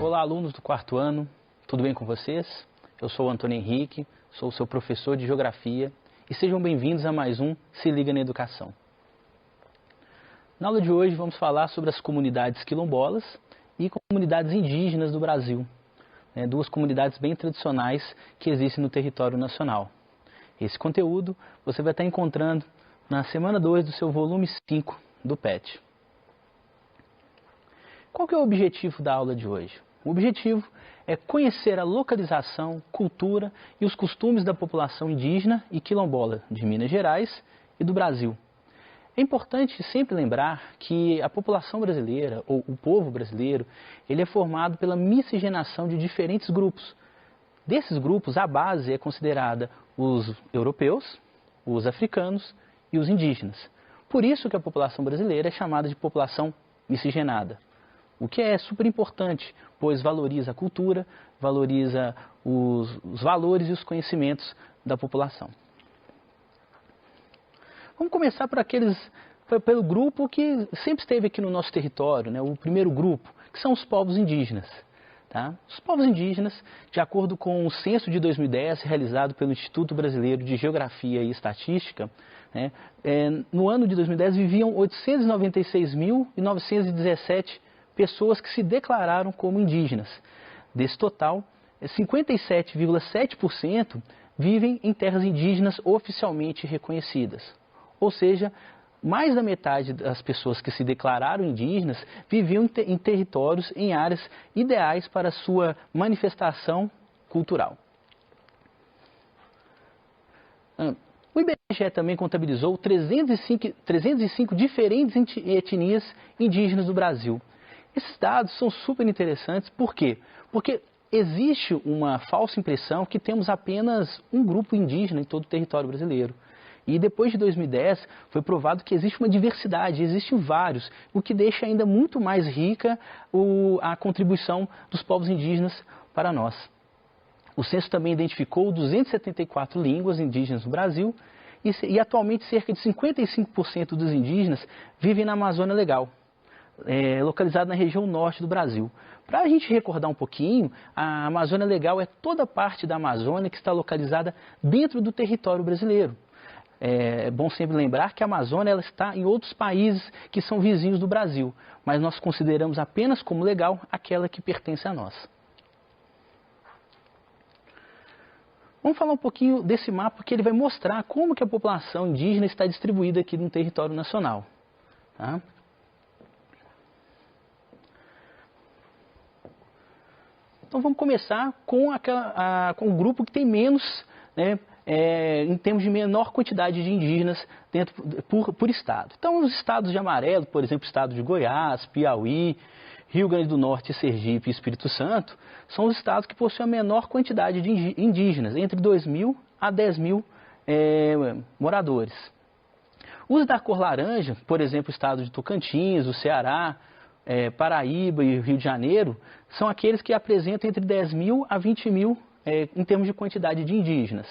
Olá, alunos do quarto ano, tudo bem com vocês? Eu sou o Antônio Henrique, sou o seu professor de Geografia e sejam bem-vindos a mais um Se Liga na Educação. Na aula de hoje vamos falar sobre as comunidades quilombolas e comunidades indígenas do Brasil, duas comunidades bem tradicionais que existem no território nacional. Esse conteúdo você vai estar encontrando na semana 2 do seu volume 5 do PET. Qual que é o objetivo da aula de hoje? O objetivo é conhecer a localização, cultura e os costumes da população indígena e quilombola de Minas Gerais e do Brasil. É importante sempre lembrar que a população brasileira, ou o povo brasileiro, ele é formado pela miscigenação de diferentes grupos. Desses grupos, a base é considerada os europeus, os africanos e os indígenas. Por isso que a população brasileira é chamada de população miscigenada. O que é super importante, pois valoriza a cultura, valoriza os valores e os conhecimentos da população. Vamos começar pelo grupo que sempre esteve aqui no nosso território, o primeiro grupo, que são os povos indígenas. Tá? Os povos indígenas, de acordo com o censo de 2010, realizado pelo Instituto Brasileiro de Geografia e Estatística, no ano de 2010 viviam 896.917 pessoas que se declararam como indígenas. Desse total, 57,7% vivem em terras indígenas oficialmente reconhecidas. Ou seja, mais da metade das pessoas que se declararam indígenas viviam em territórios, em áreas ideais para sua manifestação cultural. O IBGE também contabilizou 305 diferentes etnias indígenas do Brasil. Esses dados são super interessantes, por quê? Porque existe uma falsa impressão que temos apenas um grupo indígena em todo o território brasileiro. E depois de 2010 foi provado que existe uma diversidade, existem vários, o que deixa ainda muito mais rica a contribuição dos povos indígenas para nós. O censo também identificou 274 línguas indígenas no Brasil e atualmente cerca de 55% dos indígenas vivem na Amazônia Legal, localizado na região norte do Brasil. Para a gente recordar um pouquinho, a Amazônia Legal é toda a parte da Amazônia que está localizada dentro do território brasileiro. É bom sempre lembrar que a Amazônia ela está em outros países que são vizinhos do Brasil, mas nós consideramos apenas como legal aquela que pertence a nós. Vamos falar um pouquinho desse mapa, porque ele vai mostrar como que a população indígena está distribuída aqui no território nacional. Tá? Então vamos começar com o grupo que tem menos, em termos de menor quantidade de indígenas por estado. Então os estados de amarelo, por exemplo, o estado de Goiás, Piauí, Rio Grande do Norte, Sergipe e Espírito Santo, são os estados que possuem a menor quantidade de indígenas, entre 2.000 a 10.000 moradores. Os da cor laranja, por exemplo, o estado de Tocantins, o Ceará, Paraíba e Rio de Janeiro, são aqueles que apresentam entre 10.000 a 20.000 em termos de quantidade de indígenas.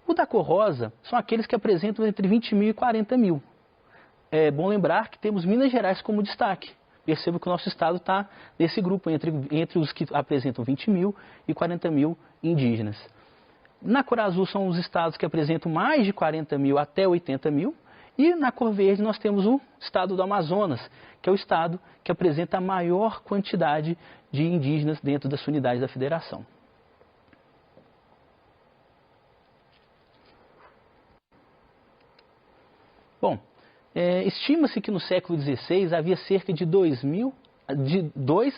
O da cor rosa são aqueles que apresentam entre 20.000 e 40.000. É bom lembrar que temos Minas Gerais como destaque. Perceba que o nosso estado está nesse grupo, entre os que apresentam 20.000 e 40.000 indígenas. Na cor azul são os estados que apresentam mais de 40.000 até 80.000. E na cor verde nós temos o estado do Amazonas, que é o estado que apresenta a maior quantidade de indígenas dentro das unidades da federação. Bom, estima-se que no século XVI havia cerca de 2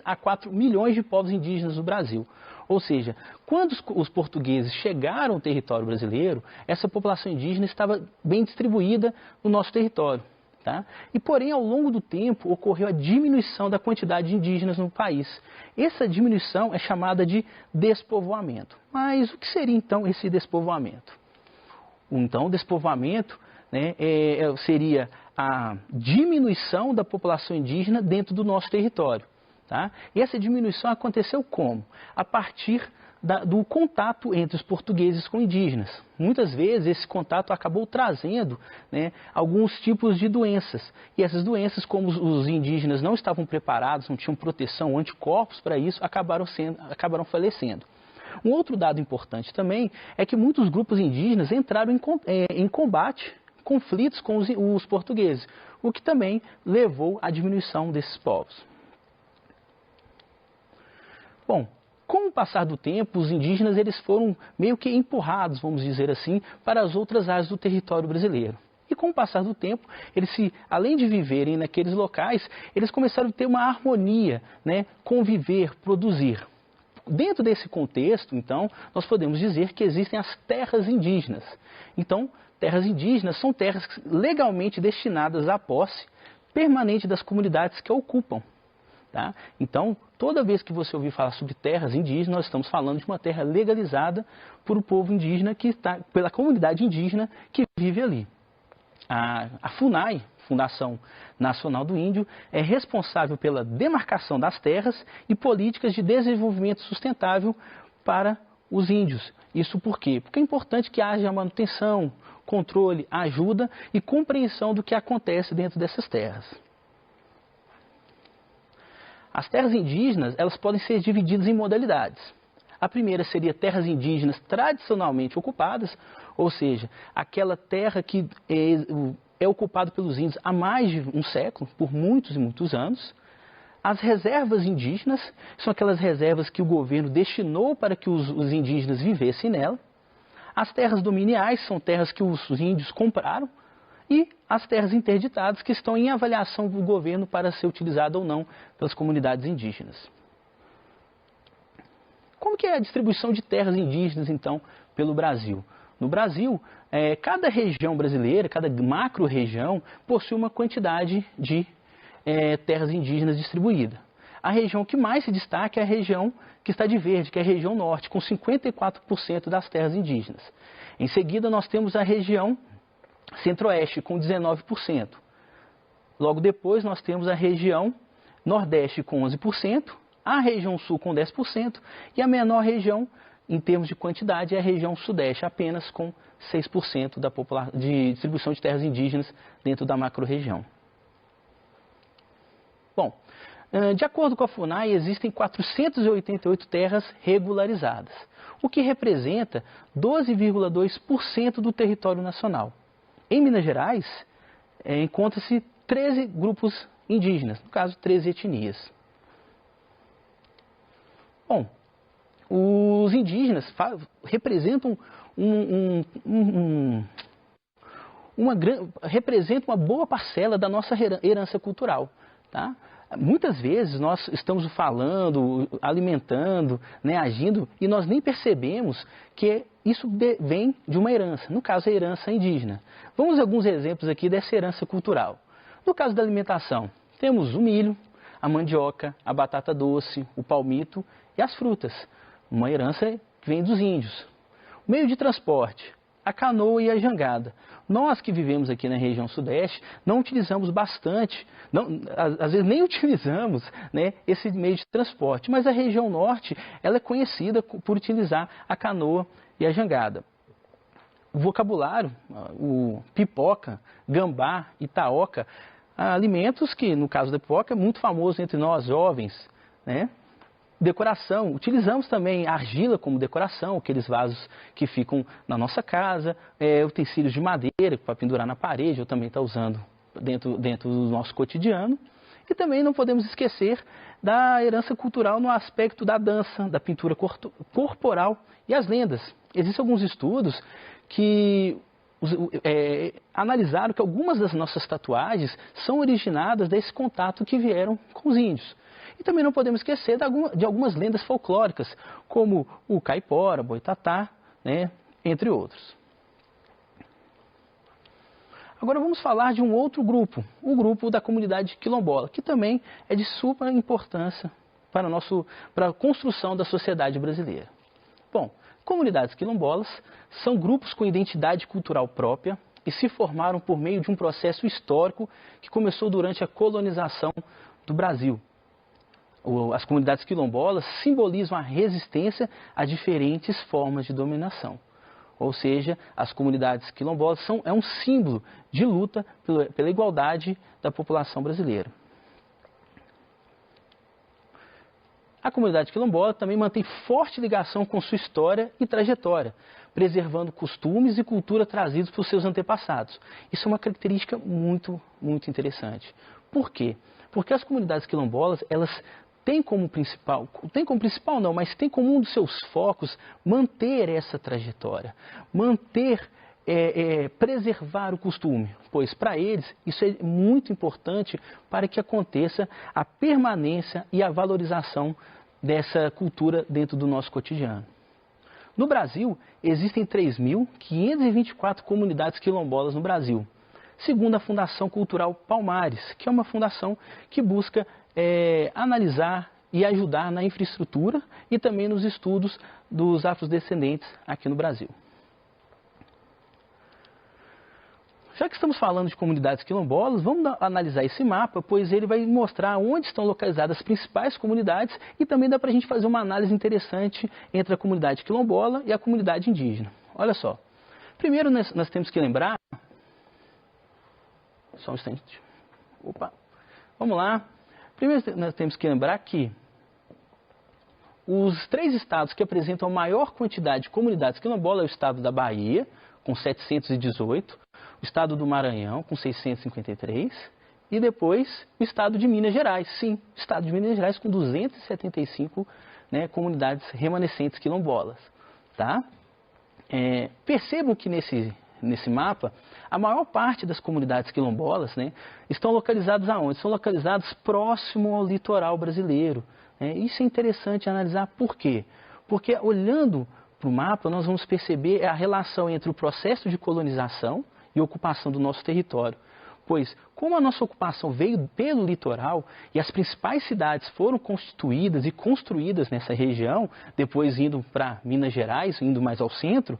a 4 milhões de povos indígenas no Brasil. Ou seja, quando os portugueses chegaram ao território brasileiro, essa população indígena estava bem distribuída no nosso território. Tá? E, porém, ao longo do tempo, ocorreu a diminuição da quantidade de indígenas no país. Essa diminuição é chamada de despovoamento. Mas o que seria, então, esse despovoamento? Então, o despovoamento seria a diminuição da população indígena dentro do nosso território. Tá? E essa diminuição aconteceu como? A partir do contato entre os portugueses com indígenas. Muitas vezes esse contato acabou trazendo, né, alguns tipos de doenças. E essas doenças, como os indígenas não estavam preparados, não tinham proteção, anticorpos para isso, acabaram falecendo. Um outro dado importante também é que muitos grupos indígenas entraram em combate, conflitos com os portugueses, o que também levou à diminuição desses povos. Bom, com o passar do tempo, os indígenas eles foram meio que empurrados, vamos dizer assim, para as outras áreas do território brasileiro. E com o passar do tempo, além de viverem naqueles locais, eles começaram a ter uma harmonia, né, conviver, produzir. Dentro desse contexto, então, nós podemos dizer que existem as terras indígenas. Então, terras indígenas são terras legalmente destinadas à posse permanente das comunidades que a ocupam. Tá? Então, toda vez que você ouvir falar sobre terras indígenas, nós estamos falando de uma terra legalizada por o povo indígena, pela comunidade indígena que vive ali. A FUNAI, Fundação Nacional do Índio, é responsável pela demarcação das terras e políticas de desenvolvimento sustentável para os índios. Isso por quê? Porque é importante que haja manutenção, controle, ajuda e compreensão do que acontece dentro dessas terras. As terras indígenas, elas podem ser divididas em modalidades. A primeira seria terras indígenas tradicionalmente ocupadas, ou seja, aquela terra que é ocupada pelos índios há mais de um século, por muitos e muitos anos. As reservas indígenas são aquelas reservas que o governo destinou para que os indígenas vivessem nela. As terras dominiais são terras que os índios compraram. E as terras interditadas que estão em avaliação do governo para ser utilizada ou não pelas comunidades indígenas. Como que é a distribuição de terras indígenas, então, pelo Brasil? No Brasil, cada região brasileira, cada macro-região, possui uma quantidade de terras indígenas distribuída. A região que mais se destaca é a região que está de verde, que é a região norte, com 54% das terras indígenas. Em seguida, nós temos a região Centro-Oeste, com 19%. Logo depois, nós temos a região Nordeste, com 11%, a região Sul, com 10%, e a menor região, em termos de quantidade, é a região Sudeste, apenas com 6% de distribuição de terras indígenas dentro da macro-região. Bom, de acordo com a FUNAI, existem 488 terras regularizadas, o que representa 12,2% do território nacional. Em Minas Gerais, encontra-se 13 grupos indígenas, no caso, 13 etnias. Bom, os indígenas representam uma boa parcela da nossa herança cultural. Tá? Muitas vezes nós estamos falando, alimentando, né, agindo, e nós nem percebemos que isso vem de uma herança, no caso a herança indígena. Vamos a alguns exemplos aqui dessa herança cultural. No caso da alimentação, temos o milho, a mandioca, a batata doce, o palmito e as frutas, uma herança que vem dos índios. O meio de transporte, a canoa e a jangada. Nós que vivemos aqui na região sudeste não utilizamos bastante, às vezes nem utilizamos, né, esse meio de transporte, mas a região norte ela é conhecida por utilizar a canoa e a jangada. O vocabulário, o pipoca, gambá, itaoca, alimentos que, no caso da pipoca, é muito famoso entre nós jovens, né? Decoração, utilizamos também argila como decoração, aqueles vasos que ficam na nossa casa, utensílios de madeira para pendurar na parede, eu também estou usando dentro do nosso cotidiano. E também não podemos esquecer da herança cultural no aspecto da dança, da pintura corporal e as lendas. Existem alguns estudos que analisaram que algumas das nossas tatuagens são originadas desse contato que vieram com os índios. E também não podemos esquecer de algumas lendas folclóricas, como o caipora, boitatá, né, entre outros. Agora vamos falar de um outro grupo, o grupo da comunidade quilombola, que também é de super importância para a construção da sociedade brasileira. Bom, comunidades quilombolas são grupos com identidade cultural própria e se formaram por meio de um processo histórico que começou durante a colonização do Brasil. as comunidades quilombolas simbolizam a resistência a diferentes formas de dominação. Ou seja, as comunidades quilombolas é um símbolo de luta pela igualdade da população brasileira. A comunidade quilombola também mantém forte ligação com sua história e trajetória, preservando costumes e cultura trazidos por seus antepassados. Isso é uma característica muito, muito interessante. Por quê? Porque as comunidades quilombolas, elas têm como principal não, mas tem como um dos seus focos manter essa trajetória, preservar o costume, pois para eles isso é muito importante para que aconteça a permanência e a valorização dessa cultura dentro do nosso cotidiano. No Brasil, existem 3.524 comunidades quilombolas no Brasil, segundo a Fundação Cultural Palmares, que é uma fundação que busca analisar e ajudar na infraestrutura e também nos estudos dos afrodescendentes aqui no Brasil. Já que estamos falando de comunidades quilombolas, vamos analisar esse mapa, pois ele vai mostrar onde estão localizadas as principais comunidades e também dá para a gente fazer uma análise interessante entre a comunidade quilombola e a comunidade indígena. Olha só, primeiro nós temos que lembrar... Só um instante. Opa, vamos lá. Primeiro nós temos que lembrar que os 3 estados que apresentam a maior quantidade de comunidades quilombolas é o estado da Bahia, com 718, o estado do Maranhão, com 653, e depois o estado de Minas Gerais. Sim, o estado de Minas Gerais com 275 comunidades remanescentes quilombolas. Tá? Percebam que nesse mapa, a maior parte das comunidades quilombolas estão localizadas aonde? Estão localizadas próximo ao litoral brasileiro. Isso é interessante analisar por quê? Porque olhando para o mapa, nós vamos perceber a relação entre o processo de colonização e ocupação do nosso território. Pois, como a nossa ocupação veio pelo litoral e as principais cidades foram constituídas e construídas nessa região, depois indo para Minas Gerais, indo mais ao centro,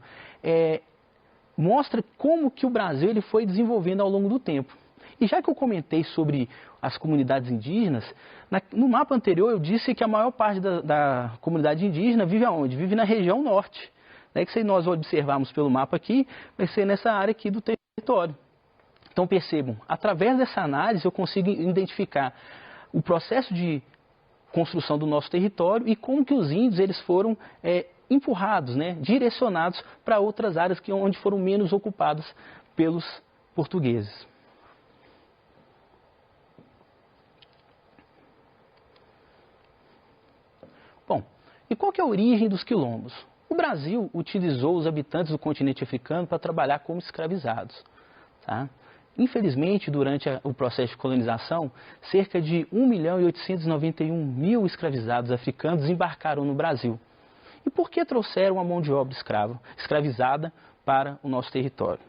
mostra como que o Brasil ele foi desenvolvendo ao longo do tempo. E já que eu comentei sobre as comunidades indígenas, no mapa anterior eu disse que a maior parte da comunidade indígena vive aonde? Vive na região norte. Que se nós observarmos pelo mapa aqui, vai ser nessa área aqui do território. Então percebam, através dessa análise eu consigo identificar o processo de construção do nosso território e como que os índios eles foram empurrados, direcionados para outras áreas onde foram menos ocupadas pelos portugueses. Bom, e qual que é a origem dos quilombos? O Brasil utilizou os habitantes do continente africano para trabalhar como escravizados. Tá? Infelizmente, durante o processo de colonização, cerca de 1.891.000 escravizados africanos desembarcaram no Brasil. E por que trouxeram a mão de obra escravizada para o nosso território?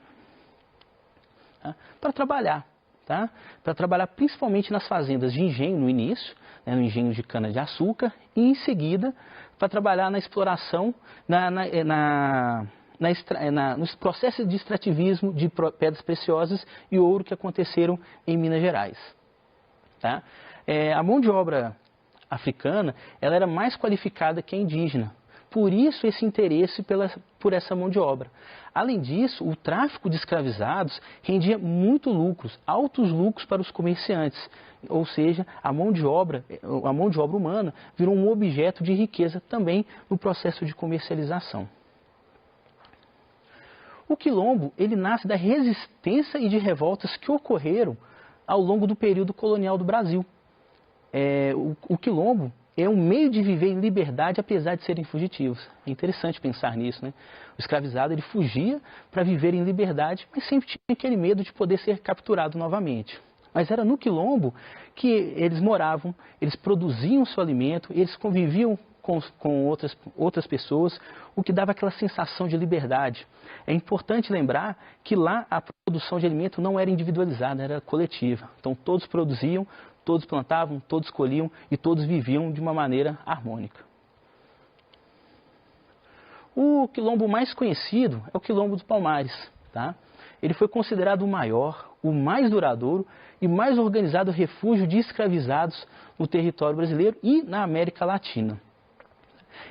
Para trabalhar. Tá? Para trabalhar principalmente nas fazendas de engenho no início, no engenho de cana-de-açúcar, e em seguida para trabalhar na exploração, nos processos de extrativismo de pedras preciosas e ouro que aconteceram em Minas Gerais. Tá? A mão de obra africana ela era mais qualificada que a indígena. Por isso esse interesse por essa mão de obra. Além disso, o tráfico de escravizados rendia altos lucros para os comerciantes. Ou seja, a mão de obra humana virou um objeto de riqueza também no processo de comercialização. O quilombo ele nasce da resistência e de revoltas que ocorreram ao longo do período colonial do Brasil. O quilombo é um meio de viver em liberdade, apesar de serem fugitivos. É interessante pensar nisso, O escravizado ele fugia para viver em liberdade, mas sempre tinha aquele medo de poder ser capturado novamente. Mas era no quilombo que eles moravam, eles produziam seu alimento, eles conviviam com outras pessoas, o que dava aquela sensação de liberdade. É importante lembrar que lá a produção de alimento não era individualizada, era coletiva. Então todos produziam, todos plantavam, todos colhiam e todos viviam de uma maneira harmônica. O quilombo mais conhecido é o quilombo dos Palmares. Tá? Ele foi considerado o maior, o mais duradouro e mais organizado refúgio de escravizados no território brasileiro e na América Latina.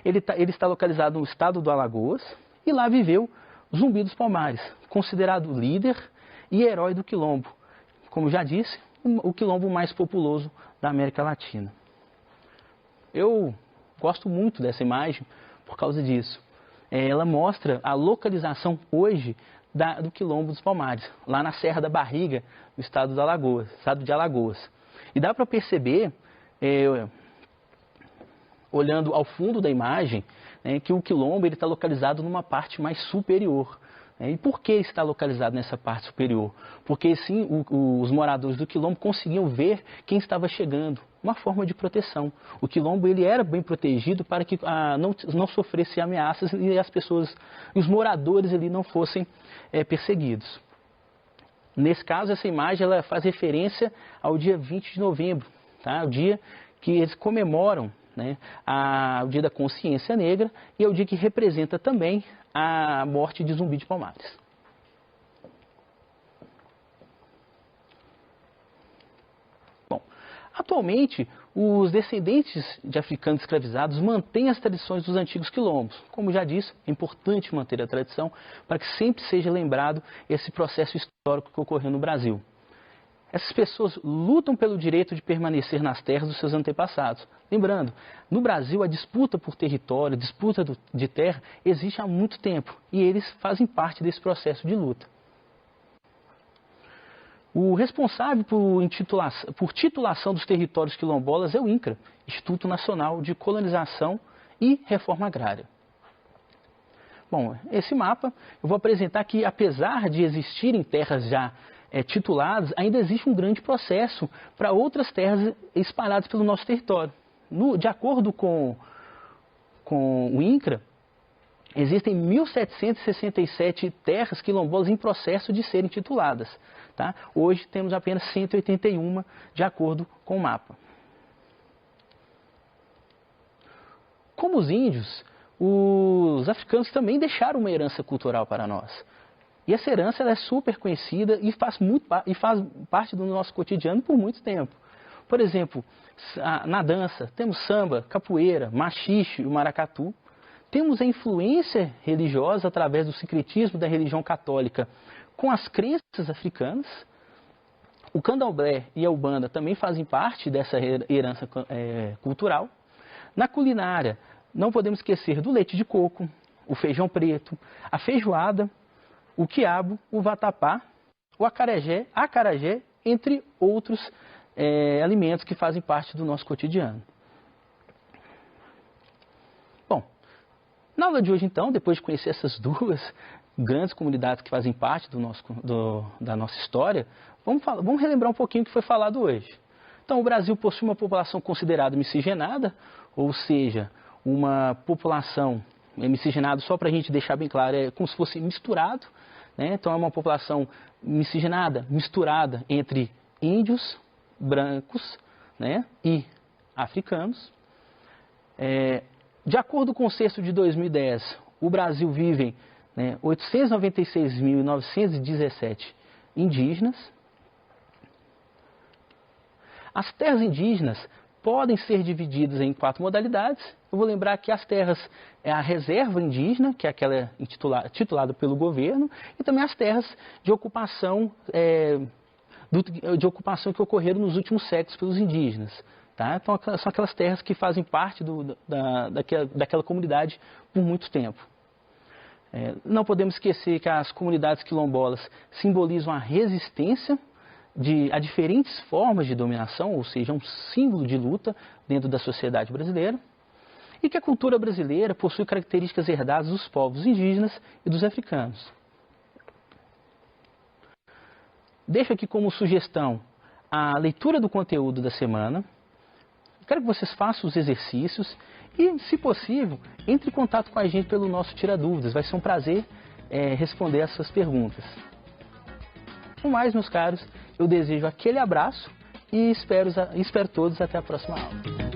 Ele está localizado no estado do Alagoas e lá viveu Zumbi dos Palmares, considerado líder e herói do quilombo. Como já disse, o quilombo mais populoso da América Latina. Eu gosto muito dessa imagem por causa disso. Ela mostra a localização hoje do quilombo dos Palmares, lá na Serra da Barriga, no estado de Alagoas. E dá para perceber, olhando ao fundo da imagem, que o quilombo está localizado numa parte mais superior. E por que está localizado nessa parte superior? Porque sim, os moradores do quilombo conseguiam ver quem estava chegando, uma forma de proteção. O quilombo ele era bem protegido para que não sofresse ameaças e as pessoas, os moradores ali não fossem perseguidos. Nesse caso, essa imagem ela faz referência ao dia 20 de novembro, tá? O dia que eles comemoram, o Dia da Consciência Negra, e é o dia que representa também a morte de Zumbi de Palmares. Bom, atualmente, os descendentes de africanos escravizados mantêm as tradições dos antigos quilombos. Como já disse, é importante manter a tradição para que sempre seja lembrado esse processo histórico que ocorreu no Brasil. Essas pessoas lutam pelo direito de permanecer nas terras dos seus antepassados. Lembrando, no Brasil a disputa por território, a disputa de terra existe há muito tempo e eles fazem parte desse processo de luta. O responsável por titulação dos territórios quilombolas é o INCRA, Instituto Nacional de Colonização e Reforma Agrária. Bom, esse mapa eu vou apresentar que, apesar de existirem terras já tituladas, ainda existe um grande processo para outras terras espalhadas pelo nosso território. De acordo com o INCRA, existem 1.767 terras quilombolas em processo de serem tituladas. Tá? Hoje temos apenas 181, de acordo com o mapa. Como os índios, os africanos também deixaram uma herança cultural para nós. E essa herança ela é super conhecida e faz parte do nosso cotidiano por muito tempo. Por exemplo, na dança, temos samba, capoeira, machixe e maracatu. Temos a influência religiosa através do sincretismo da religião católica com as crenças africanas. O candomblé e a umbanda também fazem parte dessa herança cultural. Na culinária, não podemos esquecer do leite de coco, o feijão preto, a feijoada, o quiabo, o vatapá, o acarajé, entre outros alimentos que fazem parte do nosso cotidiano. Bom, na aula de hoje então, depois de conhecer essas duas grandes comunidades que fazem parte da nossa história, vamos relembrar um pouquinho o que foi falado hoje. Então, o Brasil possui uma população considerada miscigenada, ou seja, uma população miscigenada, só para a gente deixar bem claro, é como se fosse misturado, Então é uma população miscigenada, misturada entre índios, brancos, e africanos. De acordo com o censo de 2010, o Brasil vive 896.917 indígenas. As terras indígenas podem ser divididas em 4 modalidades. Eu vou lembrar que as terras é a reserva indígena, que é aquela titulada pelo governo, e também as terras de ocupação, que ocorreram nos últimos séculos pelos indígenas. Tá? Então, são aquelas terras que fazem parte daquela comunidade por muito tempo. Não podemos esquecer que as comunidades quilombolas simbolizam a resistência a diferentes formas de dominação, ou seja, um símbolo de luta dentro da sociedade brasileira, e que a cultura brasileira possui características herdadas dos povos indígenas e dos africanos. Deixo aqui como sugestão a leitura do conteúdo da semana. Quero que vocês façam os exercícios e, se possível, entre em contato com a gente pelo nosso Tira Dúvidas. Vai ser um prazer responder as suas perguntas. No mais, meus caros, eu desejo aquele abraço e espero todos até a próxima aula.